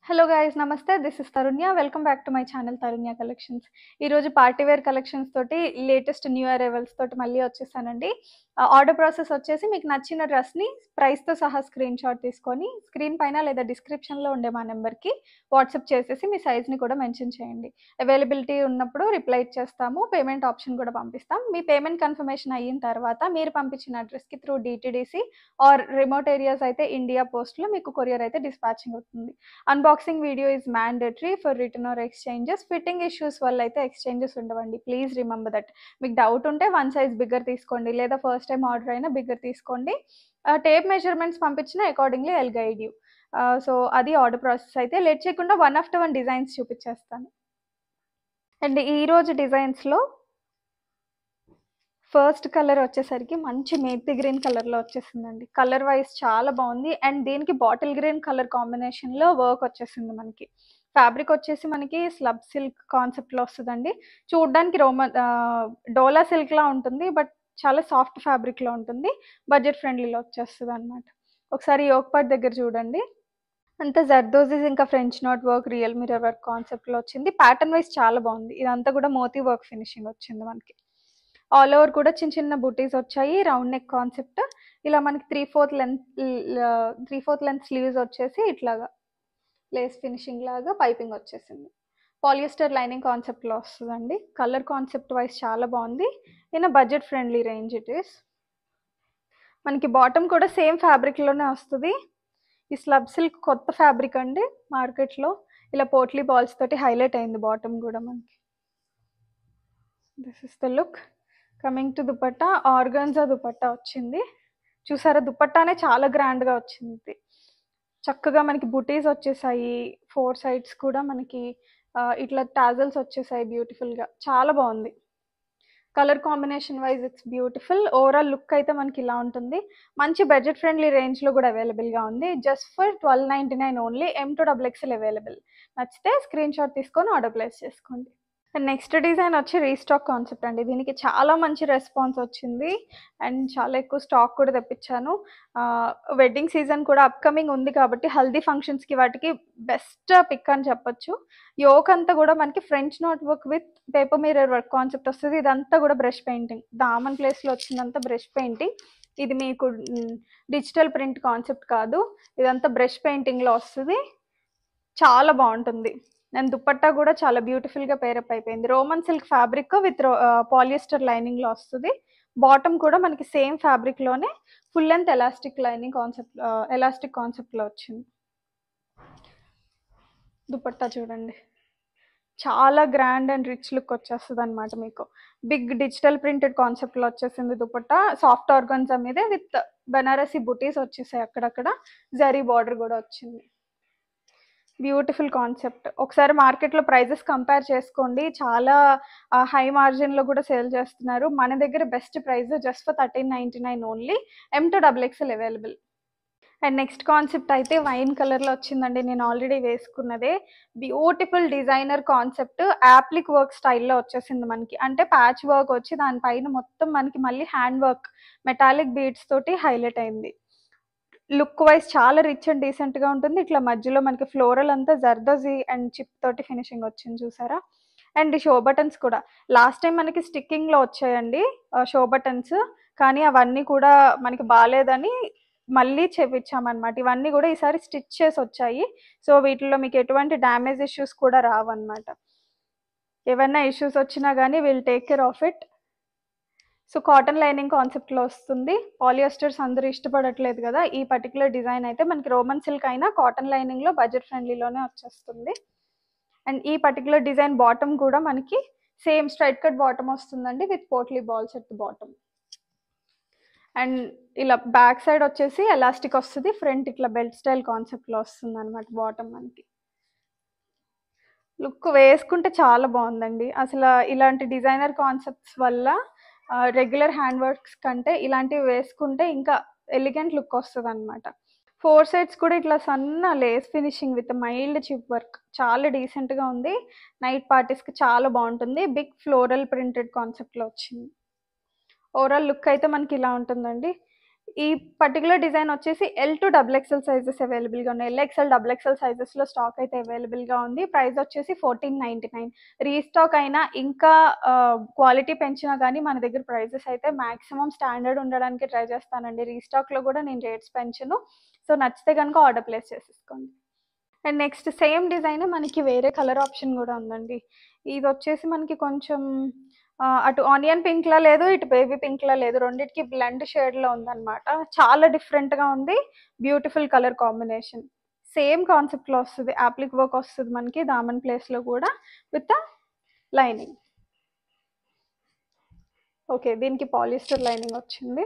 Hello guys నమస్తే this is Tarunya welcome back to my channel Tarunya collections. ఈరోజు party wear collections తోటి latest new arrivals తోటి మళ్ళీ వచ్చేసానండి. ఆర్డర్ ప్రాసెస్ వచ్చేసి మీకు నచ్చిన డ్రెస్ని ప్రైస్తో సహా స్క్రీన్ షాట్ తీసుకొని స్క్రీన్ పైన లేదా డిస్క్రిప్షన్లో ఉండే మా నెంబర్కి వాట్సాప్ చేసేసి మీ సైజ్ని కూడా మెన్షన్ చేయండి. అవైలబిలిటీ ఉన్నప్పుడు రిప్లై చేస్తాము, పేమెంట్ ఆప్షన్ కూడా పంపిస్తాం. మీ పేమెంట్ కన్ఫర్మేషన్ అయిన తర్వాత మీరు పంపించిన అడ్రస్కి through DTDC or remote areas అయితే ఇండియా పోస్ట్లో మీకు కొరియర్ అయితే డిస్పాచింగ్ అవుతుంది. Unboxing video is mandatory for return or exchanges. Fitting issues వల్ల అయితే ఎక్స్చేంజెస్ ఉండవండి. Please remember that. మీకు డౌట్ ఉంటే వన్ సైజ్ బిగ్గర్ తీసుకోండి, లేదా ఫస్ట్ టైం ఆర్డర్ అయినా బిగ్గర్ తీసుకోండి. టేప్ మెజర్మెంట్స్ పంపించిన accordingly I'll guide you. So అది ఆర్డర్ ప్రాసెస్. అయితే లేట్ చేయకుండా వన్ ఆఫ్టర్ వన్ డిజైన్స్ చూపించేస్తాను. అండ్ ఈరోజు డిజైన్స్లో ఫస్ట్ కలర్ వచ్చేసరికి మంచి మేతి గ్రీన్ కలర్లో వచ్చేసిందండి. కలర్ వైజ్ చాలా బాగుంది. అండ్ దీనికి బాటిల్ గ్రీన్ కలర్ కాంబినేషన్లో వర్క్ వచ్చేసింది. మనకి ఫ్యాబ్రిక్ వచ్చేసి మనకి స్లబ్ సిల్క్ కాన్సెప్ట్లో వస్తుందండి. చూడ్డానికి డోలా సిల్క్లా ఉంటుంది, బట్ చాలా సాఫ్ట్ ఫ్యాబ్రిక్లో ఉంటుంది. బడ్జెట్ ఫ్రెండ్లీలో వచ్చేస్తుంది అనమాట. ఒకసారి యోక్ పార్ట్ దగ్గర చూడండి. అంతా జర్దోజీస్ ఇంకా French knot work, real mirror work కాన్సెప్ట్లో వచ్చింది. ప్యాటర్న్ వైజ్ చాలా బాగుంది. ఇదంతా కూడా మోతీ వర్క్ ఫినిషింగ్ వచ్చింది మనకి. ఆల్ ఓవర్ కూడా చిన్న చిన్న బుటీస్ వచ్చాయి. Round neck concept. ఇలా మనకి 3/4 లెంత్ స్లీవ్స్ వచ్చేసి ఇట్లాగా లేస్ ఫినిషింగ్ లాగా పైపింగ్ వచ్చేసింది. పాలియస్టర్ లైనింగ్ కాన్సెప్ట్లో వస్తుందండి. కలర్ కాన్సెప్ట్ వైజ్ చాలా బాగుంది. In budget friendly range it is. మనకి బాటమ్ కూడా సేమ్ ఫ్యాబ్రిక్లోనే వస్తుంది. ఈ స్లబ్ సిల్క్ కొత్త ఫ్యాబ్రిక్ అండి మార్కెట్లో. ఇలా పోట్లీ బాల్స్ తోటి హైలైట్ అయింది బాటమ్ కూడా మనకి. This is the look. Coming to dupatta, organza dupatta వచ్చింది. చూసారా, దుపట్టానే చాలా గ్రాండ్గా వచ్చింది. చక్కగా మనకి బుటీస్ వచ్చేసాయి. 4 సైడ్స్ కూడా మనకి ఇట్లా టాజల్స్ వచ్చేసాయి బ్యూటిఫుల్గా. చాలా బాగుంది. Colour combination wise it's beautiful. Overall look అయితే మనకి ఇలా ఉంటుంది. మంచి బడ్జెట్ ఫ్రెండ్లీ రేంజ్లో కూడా అవైలబుల్గా ఉంది. Just for 1299 only. M2XXL available. నచ్చితే స్క్రీన్ షాట్ తీసుకొని ఆర్డర్ ప్లేస్ చేసుకోండి. నెక్స్ట్ డిజైన్ వచ్చి రీస్టాక్ కాన్సెప్ట్ అండి. దీనికి చాలా మంచి రెస్పాన్స్ వచ్చింది అండ్ చాలా ఎక్కువ స్టాక్ కూడా తెప్పించాను. వెడ్డింగ్ సీజన్ కూడా అప్కమింగ్ ఉంది కాబట్టి హల్దీ ఫంక్షన్స్కి వాటికి బెస్ట్ పిక్ అని చెప్పొచ్చు. యోక్ అంతా కూడా మనకి French knot work with paper mirror work concept వస్తుంది. ఇదంతా కూడా బ్రష్ పెయింటింగ్. దామన్ ప్లేస్లో వచ్చిందంతా బ్రష్ పెయింటింగ్. ఇది మీకు డిజిటల్ ప్రింట్ కాన్సెప్ట్ కాదు, ఇదంతా బ్రష్ పెయింటింగ్లో వస్తుంది. చాలా బాగుంటుంది. అండ్ దుపట్టా కూడా చాలా బ్యూటిఫుల్గా పేరప్ అయిపోయింది. Roman silk fabric with polyester లైనింగ్లో వస్తుంది. బాటమ్ కూడా మనకి సేమ్ ఫ్యాబ్రిక్లోనే ఫుల్ లెంత్ ఎలాస్టిక్ కాన్సెప్ట్లో వచ్చింది. దుపట్టా చూడండి, చాలా గ్రాండ్ అండ్ రిచ్ లుక్ వచ్చేస్తుంది అనమాట. మీకు బిగ్ డిజిటల్ ప్రింటెడ్ కాన్సెప్ట్లో వచ్చేసింది దుపట్టా. సాఫ్ట్ ఆర్గన్జా మీదే విత్ బనారసి బుటీస్ వచ్చేసాయి. అక్కడక్కడ జరీ బార్డర్ కూడా వచ్చింది. Beautiful concept. ఒకసారి మార్కెట్లో ప్రైజెస్ కంపేర్ చేసుకోండి. చాలా హై మార్జిన్లో కూడా సేల్ చేస్తున్నారు. మన దగ్గర best price just for 1399 only. M2XXL available. And next concept అయితే వైన్ కలర్లో వచ్చిందండి. నేను ఆల్రెడీ వేసుకున్నదే. Beautiful designer concept. Applique work స్టైల్లో వచ్చేసింది మనకి. అంటే ప్యాచ్ వర్క్ వచ్చి దానిపైన మొత్తం మనకి మళ్ళీ హ్యాండ్ వర్క్ మెటాలిక్ బీడ్స్ తోటి హైలైట్ అయింది. లుక్ వైజ్ చాలా రిచ్ అండ్ డీసెంట్గా ఉంటుంది. ఇట్లా మధ్యలో మనకి ఫ్లోరల్ అంతా జర్దోజీ అండ్ చిప్ తోటి ఫినిషింగ్ వచ్చింది చూసారా. అండ్ షో బటన్స్ కూడా లాస్ట్ టైం మనకి స్టిక్కింగ్లో వచ్చాయండి షో బటన్స్, కానీ అవన్నీ కూడా మనకి బాగాలేదని మళ్ళీ చేపించామన్నమాట. ఇవన్నీ కూడా ఈసారి స్టిచ్ చేసి వచ్చాయి. సో వీటిలో మీకు ఎటువంటి డ్యామేజ్ ఇష్యూస్ కూడా రావన్నమాట. ఏమైనా ఇష్యూస్ వచ్చినా కానీ will take care of it. So cotton lining కాన్సెప్ట్లో వస్తుంది. పాలియస్టర్స్ అందరూ ఇష్టపడట్లేదు కదా. ఈ పర్టికులర్ డిజైన్ అయితే మనకి రోమన్ సిల్క్ అయినా కాటన్ లైనింగ్లో బడ్జెట్ ఫ్రెండ్లీలోనే వచ్చేస్తుంది. అండ్ ఈ పర్టికులర్ డిజైన్ బాటమ్ కూడా మనకి సేమ్ స్ట్రైట్ కట్ బాటమ్ వస్తుందండి with potli balls at the bottom. And ఇలా బ్యాక్ సైడ్ వచ్చేసి ఎలాస్టిక్ వస్తుంది. ఫ్రంట్ ఇట్లా బెల్ట్ స్టైల్ కాన్సెప్ట్లో వస్తుంది అనమాట బాటమ్. మనకి లుక్ వేసుకుంటే చాలా బాగుందండి. అసలు ఇలాంటి డిజైనర్ కాన్సెప్ట్స్ వల్ల రెగ్యులర్ హ్యాండ్ వర్క్స్ కంటే ఇలాంటివి వేసుకుంటే ఇంకా ఎలిగెంట్ లుక్ వస్తుంది అనమాట. 4 సైడ్స్ కూడా ఇట్లా సన్న lace finishing with mild chip work. చాలా డీసెంట్గా ఉంది. నైట్ పార్టీస్కి చాలా బాగుంటుంది. బిగ్ ఫ్లోరల్ ప్రింటెడ్ కాన్సెప్ట్లో వచ్చింది. ఓవరాల్ లుక్ అయితే మనకి ఇలా ఉంటుందండి. ఈ పర్టికులర్ డిజైన్ వచ్చేసి L to double XL sizes అవైలబుల్గా ఉన్నాయి. ఎల్ఎక్స్ఎల్ డబుల్ ఎక్స్ఎల్ సైజెస్లో స్టాక్ అయితే అవైలబుల్గా ఉంది. ప్రైస్ వచ్చేసి 1499. రీస్టాక్ అయినా ఇంకా క్వాలిటీ పెంచినా కానీ మన దగ్గర ప్రైజెస్ అయితే మ్యాక్సిమం స్టాండర్డ్ ఉండడానికి ట్రై చేస్తానండి. రీస్టాక్లో కూడా నేను రేట్స్ పెంచను. సో నచ్చితే కనుక ఆర్డర్ ప్లేస్ చేసేసుకోండి. అండ్ నెక్స్ట్ సేమ్ డిజైన్ మనకి వేరే కలర్ ఆప్షన్ కూడా ఉందండి. ఇది వచ్చేసి మనకి కొంచెం అటు ఆనియన్ పింక్లా లేదు, ఇటు బేబీ పింక్లా లేదు, రెండింటికి బ్లెండ్ షేడ్లో ఉందన్నమాట. చాలా డిఫరెంట్గా ఉంది. Beautiful colour combination. సేమ్ కాన్సెప్ట్లో వస్తుంది. యాప్లిక్ వర్క్ వస్తుంది మనకి దామన్ ప్లేస్లో కూడా విత్ లైనింగ్. ఓకే, దీనికి పాలిస్టర్ లైనింగ్ వచ్చింది.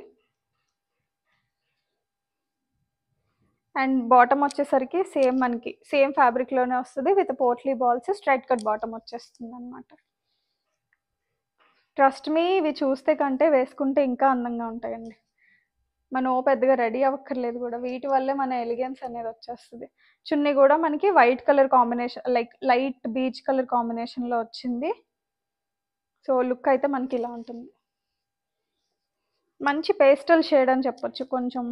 అండ్ బాటమ్ వచ్చేసరికి సేమ్ మనకి సేమ్ ఫ్యాబ్రిక్లోనే వస్తుంది with potli balls, straight cut bottom వచ్చేస్తుంది అనమాట. ట్రస్ట్ మీ, ఇవి చూస్తే కంటే వేసుకుంటే ఇంకా అందంగా ఉంటాయండి. మనం పెద్దగా రెడీ అవ్వక్కర్లేదు కూడా, వీటి వల్లే మన ఎలిగెన్స్ అనేది వచ్చేస్తుంది. చున్నీ కూడా మనకి white colour combination, like light beach colour కాంబినేషన్లో వచ్చింది. సో లుక్ అయితే మనకి ఇలా ఉంటుంది. మంచి పేస్టల్ షేడ్ అని చెప్పొచ్చు. కొంచెం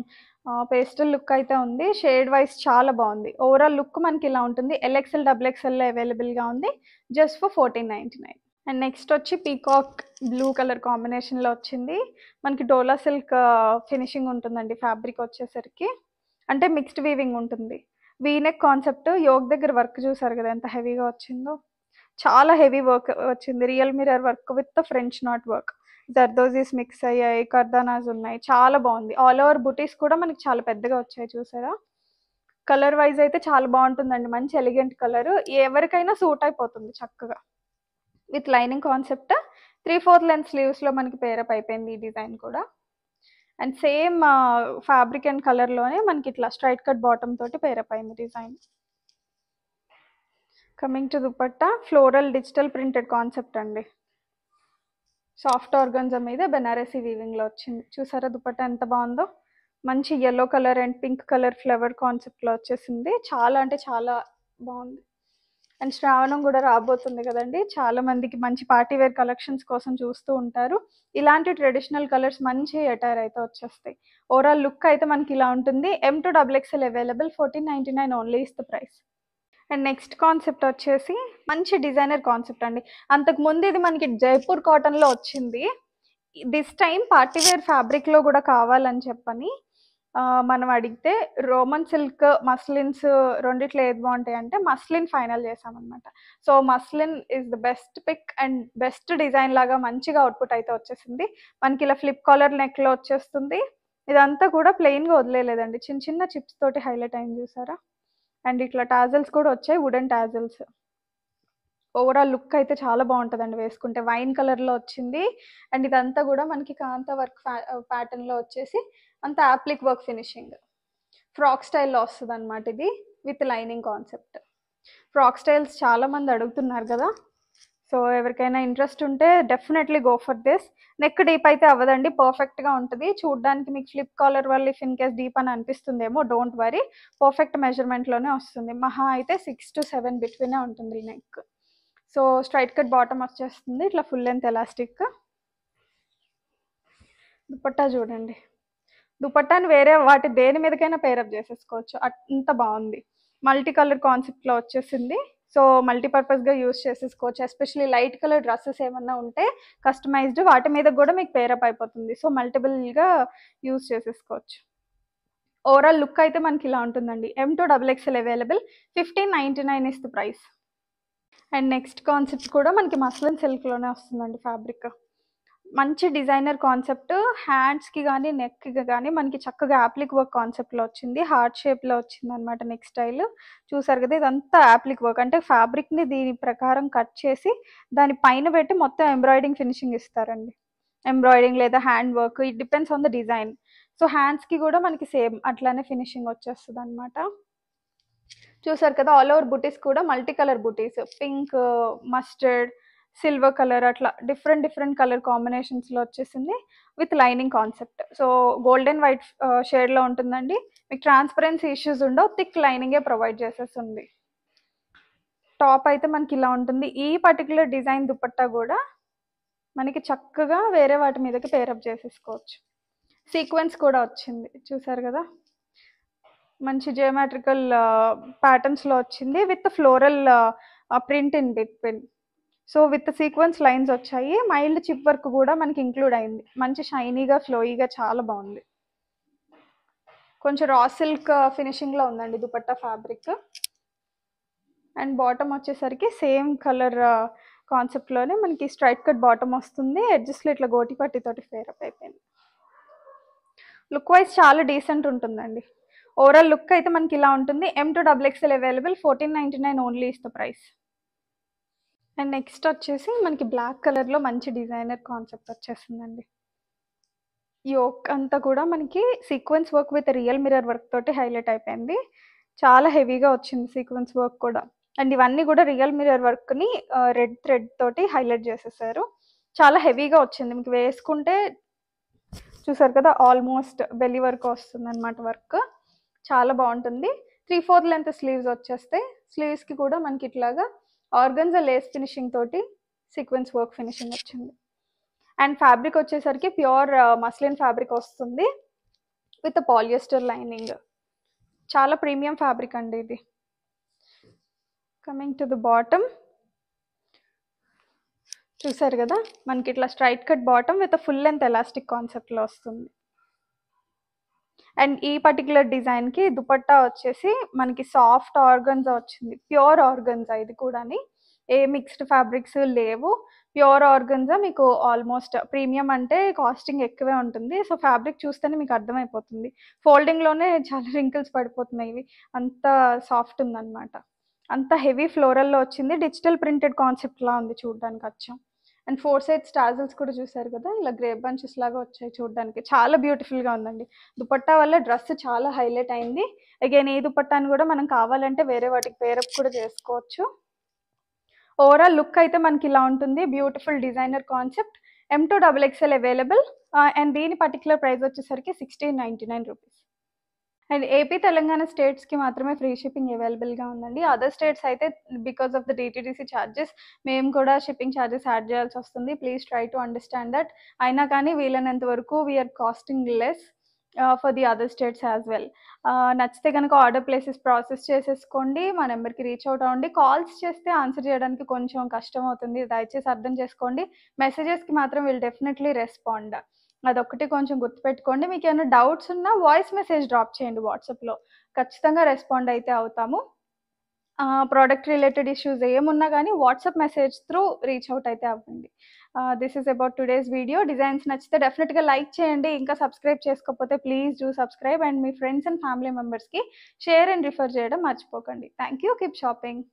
పేస్టల్ లుక్ అయితే ఉంది. షేడ్ వైజ్ చాలా బాగుంది. ఓవరాల్ లుక్ మనకి ఇలా ఉంటుంది. ఎల్ఎక్స్ఎల్ డబుల్ ఎక్స్ఎల్లో అవైలబుల్గా ఉంది జస్ట్ ఫర్ 1499. అండ్ నెక్స్ట్ వచ్చి పీకాక్ బ్లూ కలర్ కాంబినేషన్లో వచ్చింది. మనకి డోలా సిల్క్ ఫినిషింగ్ ఉంటుందండి ఫ్యాబ్రిక్ వచ్చేసరికి. అంటే మిక్స్డ్ వీవింగ్ ఉంటుంది. V neck concept. యోగ్ దగ్గర వర్క్ చూసారు కదా ఎంత హెవీగా వచ్చిందో. చాలా హెవీ వర్క్ వచ్చింది. Real mirror work with French knot work. జర్దోజీస్ మిక్స్ అయ్యాయి, కర్దానాస్ ఉన్నాయి. చాలా బాగుంది. ఆల్ ఓవర్ బుటీస్ కూడా మనకి చాలా పెద్దగా వచ్చాయి చూసారా. కలర్ వైజ్ అయితే చాలా బాగుంటుందండి. మంచి ఎలిగెంట్ కలర్, ఎవరికైనా సూట్ అయిపోతుంది చక్కగా. With lining concept. 3/4 లెంత్ స్లీవ్స్లో మనకి పేరప్ అయిపోయింది ఈ డిజైన్ కూడా. అండ్ సేమ్ ఫ్యాబ్రిక్ అండ్ కలర్లోనే మనకి ఇట్లా స్ట్రైట్ కట్ బాటమ్ తోటి పేరప్ అయింది design. Coming to dupatta, floral digital printed concept అండి. సాఫ్ట్ ఆర్గన్జా మీద బెనారసీ వీవింగ్లో వచ్చింది. చూసారా దుపట్టా ఎంత బాగుందో. మంచి yellow colour and pink colour flower కాన్సెప్ట్లో వచ్చేసింది. చాలా అంటే చాలా బాగుంది. అండ్ శ్రావణం కూడా రాబోతుంది కదండి. చాలా మందికి మంచి పార్టీ వేర్ కలెక్షన్స్ కోసం చూస్తూ ఉంటారు. ఇలాంటి ట్రెడిషనల్ కలర్స్ మంచి అటైర్ అయితే వచ్చేస్తాయి. ఓవరాల్ లుక్ అయితే మనకి ఇలా ఉంటుంది. M to XXL available. 1499 only is the price. And next concept వచ్చేసి మంచి డిజైనర్ కాన్సెప్ట్ అండి. అంతకు ముందు ఇది మనకి జైపూర్ కాటన్లో వచ్చింది. దిస్ టైం పార్టీ వేర్ ఫ్యాబ్రిక్లో కూడా కావాలని చెప్పని మనం అడిగితే రోమన్ సిల్క్, మస్లిన్స్ రెండిట్లో ఏది బాగుంటాయి అంటే మస్లిన్ ఫైనల్ చేసామన్నమాట. So muslin is the best pick and best design లాగా మంచిగా అవుట్పుట్ అయితే వచ్చేసింది. మనకి ఇలా ఫ్లిప్ కాలర్ నెక్లో వచ్చేస్తుంది. ఇదంతా కూడా ప్లెయిన్గా వదిలేలేదండి. చిన్న చిన్న చిప్స్ తోటి హైలైట్ అయింది చూసారా. అండ్ ఇట్లా టాజల్స్ కూడా వచ్చాయి, వుడెన్ టాజల్స్. ఓవరాల్ లుక్ అయితే చాలా బాగుంటుందండి వేసుకుంటే. వైన్ కలర్లో వచ్చింది. అండ్ ఇదంతా కూడా మనకి కాంతా వర్క్ ప్యాటర్న్లో వచ్చేసి అంత యాప్లిక్ వర్క్ ఫినిషింగ్. ఫ్రాక్ స్టైల్లో వస్తుంది అనమాట ఇది with lining concept. Frock styles చాలా మంది అడుగుతున్నారు కదా. సో ఎవరికైనా ఇంట్రెస్ట్ ఉంటే definitely go for this. Neck deep అయితే అవ్వదండి, పర్ఫెక్ట్గా ఉంటుంది. చూడడానికి మీకు ఫ్లిప్ కాలర్ వల్ల ఇఫ్ ఇన్ కేస్ డీప్ అని అనిపిస్తుందేమో, డోంట్ వరీ. పర్ఫెక్ట్ మెజర్మెంట్లోనే వస్తుంది. మహా అయితే 6 to 7 బిట్వీనే ఉంటుంది neck. So straight cut bottom వచ్చేస్తుంది. ఇట్లా ఫుల్ లెంత్ ఎలాస్టిక్. దుపట్టా చూడండి. దుపట్టాని వేరే వాటి దేని మీదకైనా పేరప్ చేసేసుకోవచ్చు, అంత బాగుంది. మల్టీ కలర్ కాన్సెప్ట్లో వచ్చేసింది. సో మల్టీపర్పస్గా యూస్ చేసేసుకోవచ్చు. ఎస్పెషలీ లైట్ కలర్ డ్రెస్సెస్ ఏమన్నా ఉంటే కస్టమైజ్డ్, వాటి మీద కూడా మీకు పేరప్ అయిపోతుంది. సో మల్టిపుల్గా యూస్ చేసేసుకోవచ్చు. ఓవరాల్ లుక్ అయితే మనకి ఇలా ఉంటుందండి. M to XXL available. 1599 is the price. And next concept కూడా మనకి మస్లిన్ సిల్క్లోనే వస్తుందండి ఫ్యాబ్రిక్. మంచి డిజైనర్ కాన్సెప్ట్. హ్యాండ్స్కి కానీ నెక్కి కానీ మనకి చక్కగా యాప్లిక్ వర్క్ కాన్సెప్ట్లో వచ్చింది. హార్ట్ షేప్లో వచ్చింది అనమాట నెక్ స్టైల్. చూసారు కదా, ఇదంతా యాప్లిక్ వర్క్. అంటే ఫ్యాబ్రిక్ని దీని ప్రకారం కట్ చేసి దాని పైన పెట్టి మొత్తం ఎంబ్రాయిడింగ్ ఫినిషింగ్ ఇస్తారండి. ఎంబ్రాయిడింగ్ లేదా hand work, it depends on the design. So హ్యాండ్స్కి కూడా మనకి సేమ్ అట్లానే ఫినిషింగ్ వచ్చేస్తుంది అనమాట. చూసారు కదా, ఆల్ ఓవర్ బుటీస్ కూడా మల్టీ కలర్ బుటీస్. పింక్, మస్టర్డ్, సిల్వర్ కలర్, అట్లా డిఫరెంట్ కలర్ కాంబినేషన్స్లో వచ్చేసింది with lining concept. So golden white షేడ్లో ఉంటుందండి. మీకు ట్రాన్స్పరెన్సీ ఇష్యూస్ ఉండవు. థిక్ లైనింగే ప్రొవైడ్ చేసేస్తుంది. టాప్ అయితే మనకి ఇలా ఉంటుంది. ఈ పర్టికులర్ డిజైన్ దుపట్టా కూడా మనకి చక్కగా వేరే వాటి మీదకి పేరప్ చేసేసుకోవచ్చు. సీక్వెన్స్ కూడా వచ్చింది, చూసారు కదా, మంచి జియోమెట్రికల్ ప్యాటర్న్స్లో వచ్చింది with floral print in between. So with sequence lines వచ్చాయి, మైల్డ్ చిప్ వర్క్ కూడా మనకి ఇంక్లూడ్ అయింది, మంచి షైనీగా ఫ్లోయీగా చాలా బాగుంది. కొంచెం రా సిల్క్ ఫినిషింగ్లో ఉందండి దుపట్టా ఫ్యాబ్రిక్. అండ్ బాటమ్ వచ్చేసరికి సేమ్ కలర్ కాన్సెప్ట్లోనే మనకి స్ట్రైట్ కట్ బాటమ్ వస్తుంది, ఎడ్జెస్లో ఇట్లా గోటి పట్టితోటి ఫేరప్ అయిపోయింది. లుక్ వైజ్ చాలా డీసెంట్ ఉంటుందండి. ఓవరాల్ లుక్ అయితే మనకి ఇలా ఉంటుంది. M2XXL available, 1499 only is the price. And next వచ్చేసి మనకి బ్లాక్ కలర్లో మంచి డిజైనర్ కాన్సెప్ట్ వచ్చేసిందండి. యోక్ అంతా కూడా మనకి sequence work with real mirror work తోటి హైలైట్ అయిపోయింది, చాలా హెవీగా వచ్చింది సీక్వెన్స్ వర్క్ కూడా. అండ్ ఇవన్నీ కూడా రియల్ మిర్రర్ వర్క్ని రెడ్ థ్రెడ్ తోటి హైలైట్ చేసేసారు, చాలా హెవీగా వచ్చింది. మీకు వేసుకుంటే చూసారు కదా ఆల్మోస్ట్ బెల్లీ వర్క్ వస్తుంది అనమాట, వర్క్ చాలా బాగుంటుంది. 3/4 లెంత్ స్లీవ్స్ వచ్చేస్తే, స్లీవ్స్కి కూడా మనకి ఇట్లాగా ఆర్గన్జా లేస్ ఫినిషింగ్ తోటి సీక్వెన్స్ వర్క్ ఫినిషింగ్ వచ్చింది. అండ్ ఫ్యాబ్రిక్ వచ్చేసరికి ప్యూర్ మస్లిన్ ఫ్యాబ్రిక్ వస్తుంది విత్ పాలియస్టర్ లైనింగ్, చాలా ప్రీమియం ఫ్యాబ్రిక్ అండి ఇది. కమింగ్ టు ద బాటమ్, చూసారు కదా మనకి ఇట్లా straight cut bottom with full length elastic కాన్సెప్ట్లో వస్తుంది. అండ్ ఈ పర్టికులర్ డిజైన్కి దుపట్టా వచ్చేసి మనకి సాఫ్ట్ ఆర్గన్జా వచ్చింది, ప్యూర్ ఆర్గన్జా, ఇది కూడా ఏ మిక్స్డ్ ఫ్యాబ్రిక్స్ లేవు, ప్యూర్ ఆర్గన్జా. మీకు ఆల్మోస్ట్ ప్రీమియం అంటే కాస్టింగ్ ఎక్కువే ఉంటుంది, సో ఫ్యాబ్రిక్ చూస్తేనే మీకు అర్థమైపోతుంది, ఫోల్డింగ్లోనే చాలా రింకిల్స్ పడిపోతున్నాయి, ఇవి అంత సాఫ్ట్ ఉందన్నమాట. అంత హెవీ ఫ్లోరల్లో వచ్చింది, డిజిటల్ ప్రింటెడ్ కాన్సెప్ట్లా ఉంది చూడడానికి వచ్చాం. అండ్ 4 సైడ్ స్టాజల్స్ కూడా చూసారు కదా, ఇలా గ్రేప్ బంచెస్ లాగా వచ్చాయి చూడడానికి, చాలా బ్యూటిఫుల్గా ఉందండి. దుపట్టా వల్ల డ్రెస్ చాలా హైలైట్ అయింది. అగైన్ ఈ దుపట్టాని కూడా మనం కావాలంటే వేరే వాటికి పేరప్ కూడా చేసుకోవచ్చు. ఓవరాల్ లుక్ అయితే మనకి ఇలా ఉంటుంది, beautiful designer concept. M2XXL available. And దీని పర్టికులర్ ప్రైస్ వచ్చేసరికి 1699 రూపీస్. అండ్ ఏపీ తెలంగాణ స్టేట్స్కి మాత్రమే ఫ్రీ షిప్పింగ్ అవైలబుల్గా ఉందండి. అదర్ స్టేట్స్ అయితే because of the DTDC charges మేము కూడా షిప్పింగ్ ఛార్జెస్ యాడ్ చేయాల్సి వస్తుంది. Please try to understand that. అయినా కానీ వీలైనంత వరకు we're costing less for the other states as well. నచ్చితే కనుక ఆర్డర్ ప్లేసెస్ ప్రాసెస్ చేసేసుకోండి, మా నెంబర్కి రీచ్ అవుట్ అవ్వండి. కాల్స్ చేస్తే ఆన్సర్ చేయడానికి కొంచెం కష్టం అవుతుంది, దయచేసి అర్థం చేసుకోండి. మెసేజెస్కి మాత్రం విల్ డెఫినెట్లీ రెస్పాండ్, అదొక్కటి కొంచెం గుర్తుపెట్టుకోండి. మీకు ఏమైనా డౌట్స్ ఉన్నా వాయిస్ మెసేజ్ డ్రాప్ చేయండి వాట్సాప్లో, ఖచ్చితంగా రెస్పాండ్ అయితే అవుతాము. ప్రోడక్ట్ రిలేటెడ్ ఇష్యూస్ ఏమున్నా కానీ WhatsApp message through reach out అయితే అవ్వండి. This is about today's video. Designs నచ్చితే డెఫినెట్గా లైక్ చేయండి, ఇంకా సబ్స్క్రైబ్ చేసుకోకపోతే please do subscribe. And me friends and family మెంబర్స్కి షేర్ అండ్ రిఫర్ చేయడం మర్చిపోకండి. Thank you, keep shopping.